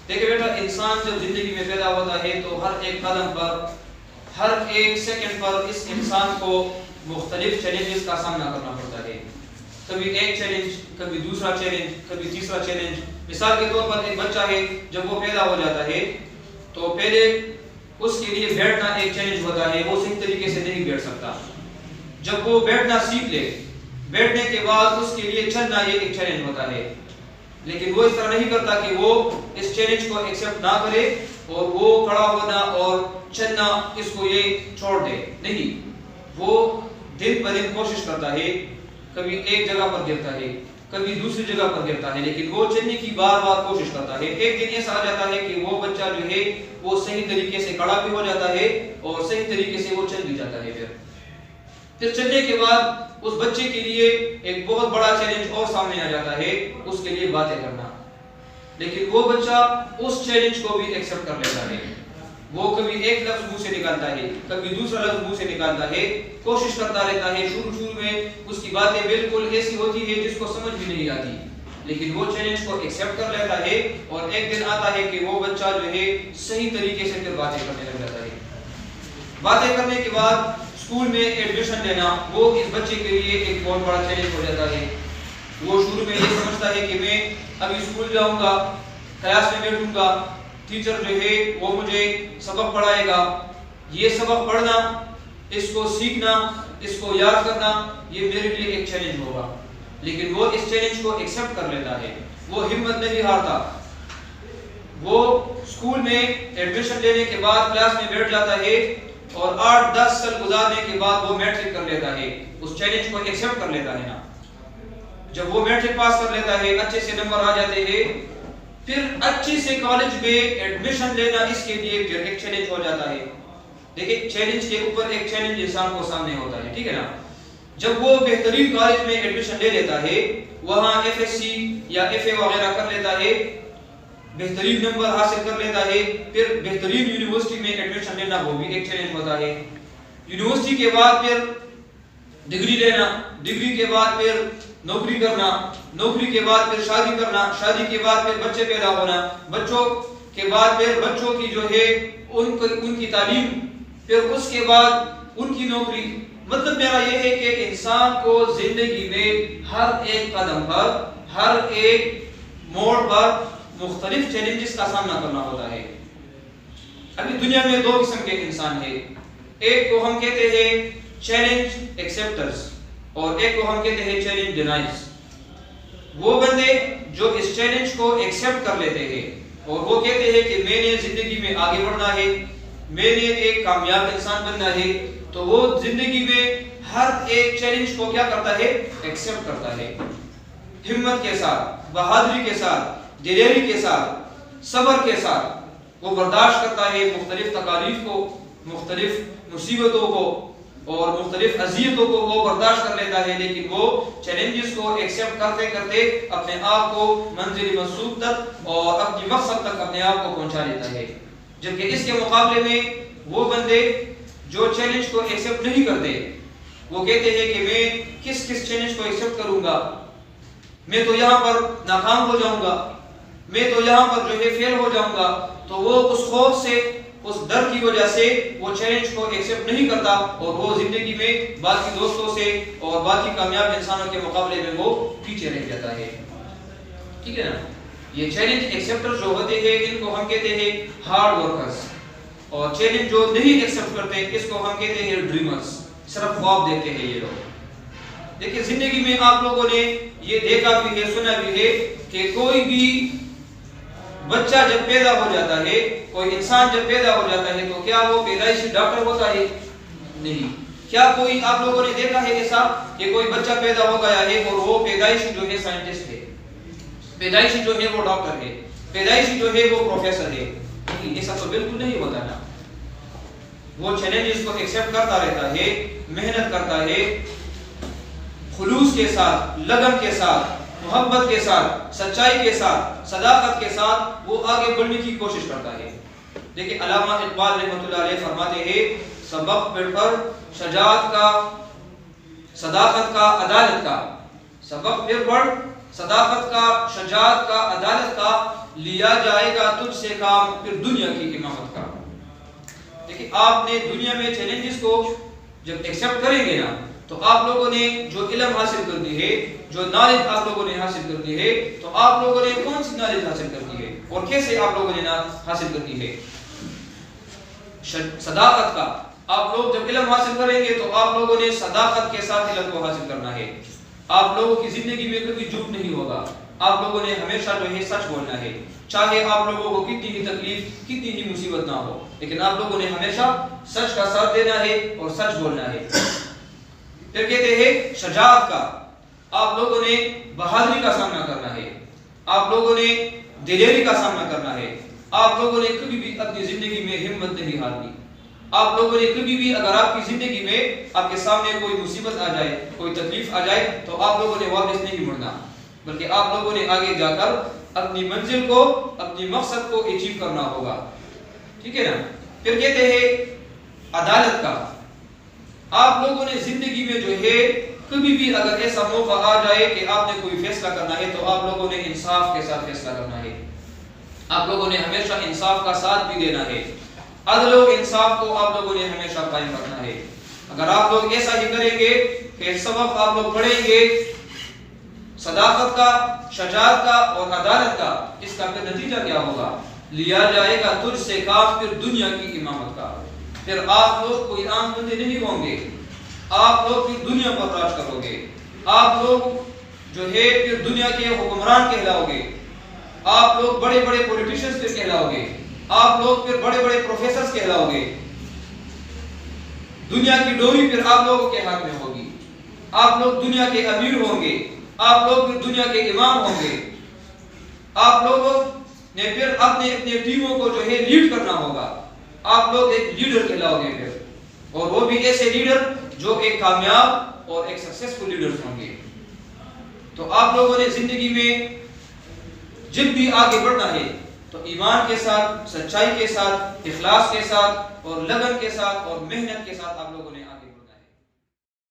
देखिए बेटा, इंसान जब जिंदगी में पैदा होता है तो हर एक कदम पर, हर एक सेकंड पर इस इंसान को मुख्तलिफ चैलेंजेस का सामना करना पड़ता है। कभी एक चैलेंज, कभी दूसरा चैलेंज, कभी तीसरा चैलेंज। मिसाल के तौर पर एक बच्चा है, जब वो पैदा हो जाता है तो पहले उसके लिए बैठना एक चैलेंज होता है, वो सही तरीके से नहीं बैठ सकता। जब वो बैठना सीख ले, बैठने के बाद उसके लिए चलना ये एक चैलेंज होता है, लेकिन वो इस तरह नहीं करता कि वो इस चैलेंज को एक्सेप्ट ना करे और वो खड़ा होना और चलना इसको ये छोड़ दे। नहीं, वो दिन ब दिन कोशिश करता है, कभी एक जगह पर गिरता है, कभी दूसरी जगह पर गिरता है, लेकिन वो चलने की बार बार कोशिश करता है। एक दिन ऐसा आ जाता है कि वो बच्चा जो है वो सही तरीके से खड़ा भी हो जाता है और सही तरीके से वो चल भी जाता है। फिर चलने के बाद उस बच्चे के लिए एक बहुत बड़ा चैलेंज और सामने आ जाता है, उसके लिए बातें करना। लेकिन वो बच्चा उस चैलेंज को भी एक्सेप्ट कर लेता है। वो कभी एक लफ्ज मुंह से निकालता है, कभी दूसरा लफ्ज मुंह से निकालता है, कोशिश करता रहता है। शुरू में उसकी बातें बिल्कुल ऐसी होती है जिसको समझ भी नहीं आती, लेकिन वो चैलेंज को एक्सेप्ट कर लेता है और एक दिन आता है कि वो बच्चा जो है सही तरीके से फिर बातें करने लग जाता है। बातें करने के बाद स्कूल में एडमिशन लेना वो इस बच्चे के लिए एक बहुत बड़ा चैलेंज हो जाता है। वो शुरू में ये समझता है कि मैं अभी स्कूल जाऊंगा, क्लास में बैठूंगा, टीचर जो है वो मुझे सबक पढ़ाएगा, ये सबक पढ़ना, इसको सीखना, इसको याद करना, ये मेरे लिए एक चैलेंज होगा। लेकिन वो इस चैलेंज को एक्सेप्ट कर लेता है, वो हिम्मत नहीं हारता। वो स्कूल में एडमिशन लेने के बाद क्लास में बैठ जाता है और 8-10 साल गुजारने के बाद वो मैट्रिक कर लेता है, उस चैलेंज को एक्सेप्ट कर लेता है ना। जब वो मैट्रिक पास कर लेता है, अच्छे से नंबर आ जाते हैं, फिर अच्छे से कॉलेज में एडमिशन लेना इसके लिए फिर एक चैलेंज हो जाता है। देखिए, चैलेंज के ऊपर एक चैलेंज इंसान को सामने होता है, ठीक है ना। जब वो बेहतरीन कॉलेज में एडमिशन ले लेता है, वहां एफएससी या एफए वगैरह कर लेता है, बेहतरीन नंबर हासिल कर लेता है, फिर बेहतरीन यूनिवर्सिटी में एडमिशन लेना वो भी एक चैलेंज होता है। यूनिवर्सिटी के बाद फिर डिग्री लेना, डिग्री के बाद फिर नौकरी करना, नौकरी के बाद फिर शादी करना, शादी के बाद फिर बच्चे पैदा होना, बच्चों के बाद फिर बच्चों की जो है उनकी तालीम, फिर उसके बाद उनकी नौकरी। मतलब मेरा ये है कि इंसान को जिंदगी में हर एक कदम पर, हर एक मोड़ पर मुख्तलिफ चैलेंजेस का सामना करना होता है। अभी दुनिया में दो किस्म के इंसान है, एक को हम कहते हैं चैलेंज एक्सेप्टर्स और एक को हम कहते हैं चैलेंज डिनाइज। वो बंदे जो इस चैलेंज को एक्सेप्ट कर लेते हैं और वो कहते हैं कि मैंने जिंदगी में आगे बढ़ना है, मैंने एक कामयाब इंसान बनना है, तो वो जिंदगी में हर एक चैलेंज को क्या करता है, एक्सेप्ट करता है। हिम्मत के साथ, बहादुरी के साथ, दिलेरी के साथ, सब्र के साथ वो बर्दाश्त करता है मुख्तलिफ तकालीफ को, मुख्तलिफ मुसीबतों को और मुख्तलिफ अज़ियतों को वो बर्दाश्त कर लेता है। लेकिन वो चैलेंजेस को एक्सेप्ट करते करते अपने आप को मंजिल मकसूद तक और अपनी मकसद तक अपने आप को पहुंचा लेता है। जबकि इसके मुकाबले में वो बंदे जो चैलेंज को एक्सेप्ट नहीं करते, वो कहते हैं कि मैं किस चैलेंज को एक्सेप्ट करूंगा, मैं तो यहाँ पर नाकाम हो जाऊंगा, मैं तो यहाँ पर जो है फेल हो जाऊंगा। तो वो उस खौफ से, उस डर की वजह से वो चैलेंज को एक्सेप्ट नहीं करता और वो जिंदगी में बाकी दोस्तों से और बाकी कामयाब इंसानों के मुकाबले में वो पीछे रह जाता है, ठीक है ना। ये चैलेंज एक्सेप्टर जो होते हैं इनको हम कहते हैं हार्ड वर्कर्स, और चैलेंज जो नहीं एक्सेप्ट करते इसको हम कहते हैं ड्रीमर्स, सिर्फ ख्वाब देखते हैं ये लोग। देखिए, जिंदगी में आप लोगों ने ये देखा भी है, सुना भी है कि कोई भी बच्चा जब पैदा हो जाता है, कोई इंसान जब पैदा हो जाता है तो क्या वो पैदाइशी डॉक्टर होता है? नहीं। क्या कोई आप लोगों ने देखा है ऐसा कि कोई बच्चा पैदा हो गया है और वो पैदाइशी जो है साइंटिस्ट है, पैदाइशी जो है वो डॉक्टर है, पैदाइशी जो है वो प्रोफेसर है? ऐसा तो बिल्कुल नहीं होता ना। वो चैलेंजेस को एक्सेप्ट करता रहता है, मेहनत करता है, खुलूस के साथ, लगन के साथ, मोहब्बत के साथ, सच्चाई के साथ, सदाकत के साथ वो आगे बढ़ने की कोशिश करता है। देखिए, अल्लामा इकबाल रहमतुल्लाह अलैह फरमाते हैं, सबक पर शजाअत का, सदाकत का, अदालत का। सबक फिर पढ़, सदाकत का, शजाअत का, अदालत का, लिया जाएगा तुझसे काम फिर दुनिया की इमामत का। देखिए, आपने दुनिया में चैलेंजेस को जब एक्सेप्ट करेंगे ना, तो आप लोगों ने जो इल्म हासिल कर दी है, जो नॉलेज आप लोगों ने हासिल कर दी है, तो आप लोगों ने कौन सी नॉलेज हासिल कर दी है और कैसे आप लोगों ने हासिल कर दी है? सदाकत का। आप लोग जब इल्म हासिल करेंगे तो आप लोगों ने सदाकत के साथ इल्म को हासिल करना है। आप लोगों की जिंदगी में कभी झूठ नहीं होगा। आप लोगों ने हमेशा जो है सच बोलना है, चाहे आप लोगों को कितनी ही तकलीफ, कितनी ही मुसीबत ना हो, लेकिन आप लोगों ने हमेशा सच का साथ देना है और सच बोलना है। फिर कहते हैं शजाअत का। आप लोगों ने बहादुरी का सामना करना है, आप लोगों ने दिलेरी का सामना करना है। आप लोगों ने कभी भी अपनी जिंदगी में हिम्मत नहीं हारनी। आप लोगों ने कभी भी, अगर आपकी जिंदगी में आपके सामने कोई मुसीबत आ जाए, कोई तकलीफ आ जाए, तो आप लोगों ने वापस नहीं मुड़ना, बल्कि आप लोगों ने आगे जाकर अपनी मंजिल को, अपनी मकसद को अचीव करना होगा। ठीक है ना। फिर कहते हैं अदालत का। आप लोगों ने जिंदगी में जो है कभी भी अगर ऐसा मौका आ जाए कि आपने कोई फैसला करना है, तो आप लोगों ने इंसाफ के साथ फैसला करना है। आप लोगों ने हमेशा इंसाफ का साथ भी देना है। अदल और इंसाफ को आप लोगों ने हमेशा कायम रखना है। अगर आप लोग ऐसा ही करेंगे कि सबक आप लोग पढ़ेंगे सदाकत का, शजाअत का और अदालत का, इसका फिर नतीजा क्या होगा? लिया जाएगा तुझसे काम फिर दुनिया की इमामत का। फिर आप लोग कोई आम बंदे नहीं होंगे, आप लोग फिर दुनिया पर राज करोगे। आप लोग जो है फिर दुनिया के हुक्मरान कहलाओगे। आप लोग बड़े बड़े पॉलिटिशियंस फिर कहलाओगे। आप लोग फिर बड़े बड़े प्रोफेसर्स कहलाओगे। दुनिया की डोरी फिर आप लोगों के हाथ में होगी। आप लोग दुनिया के अमीर होंगे। आप लोग फिर दुनिया के इमाम होंगे। आप लोगों ने फिर अपने अपने टीमों को जो है लीड करना होगा। आप लोग एक लीडर कहलाओगे फिर, और वो भी ऐसे लीडर जो एक कामयाब और एक सक्सेसफुल लीडर होंगे। तो आप लोगों ने जिंदगी में जब भी आगे बढ़ना है तो ईमान के साथ, सच्चाई के साथ, इखलास के साथ और लगन के साथ और मेहनत के साथ आप लोगों ने